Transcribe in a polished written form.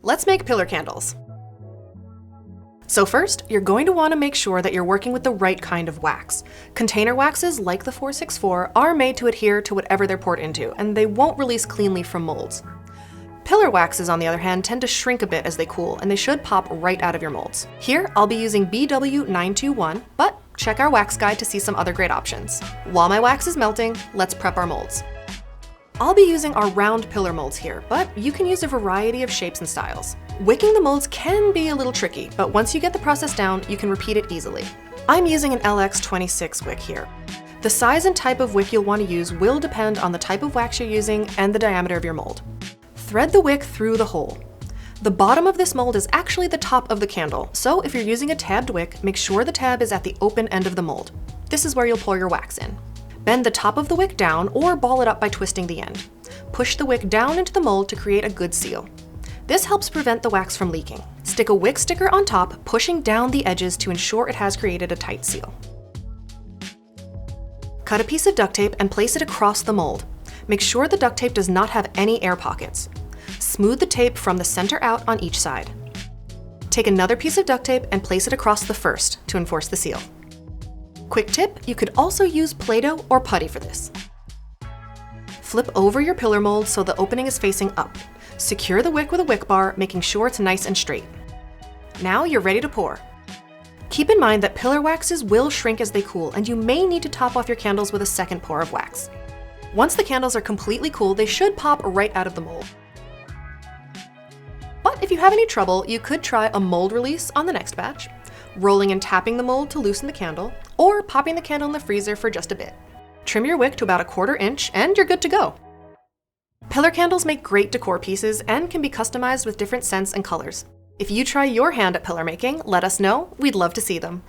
let's make pillar candles. So first, you're going to want to make sure that you're working with the right kind of wax. Container waxes like the 464 are made to adhere to whatever they're poured into, and they won't release cleanly from molds. Pillar waxes, on the other hand, tend to shrink a bit as they cool, and they should pop right out of your molds. Here, I'll be using BW921, but check our wax guide to see some other great options. While my wax is melting, let's prep our molds. I'll be using our round pillar molds here, but you can use a variety of shapes and styles. Wicking the molds can be a little tricky, but once you get the process down, you can repeat it easily. I'm using an LX26 wick here. The size and type of wick you'll want to use will depend on the type of wax you're using and the diameter of your mold. Thread the wick through the hole. The bottom of this mold is actually the top of the candle, so if you're using a tabbed wick, make sure the tab is at the open end of the mold. This is where you'll pour your wax in. Bend the top of the wick down or ball it up by twisting the end. Push the wick down into the mold to create a good seal. This helps prevent the wax from leaking. Stick a wick sticker on top, pushing down the edges to ensure it has created a tight seal. Cut a piece of duct tape and place it across the mold. Make sure the duct tape does not have any air pockets. Smooth the tape from the center out on each side. Take another piece of duct tape and place it across the first to enforce the seal. Quick tip, you could also use Play-Doh or putty for this. Flip over your pillar mold so the opening is facing up. Secure the wick with a wick bar, making sure it's nice and straight. Now you're ready to pour. Keep in mind that pillar waxes will shrink as they cool, and you may need to top off your candles with a second pour of wax. Once the candles are completely cool, they should pop right out of the mold. But if you have any trouble, you could try a mold release on the next batch, rolling and tapping the mold to loosen the candle, or popping the candle in the freezer for just a bit. Trim your wick to about 1/4 inch and you're good to go. Pillar candles make great decor pieces and can be customized with different scents and colors. If you try your hand at pillar making, let us know. We'd love to see them.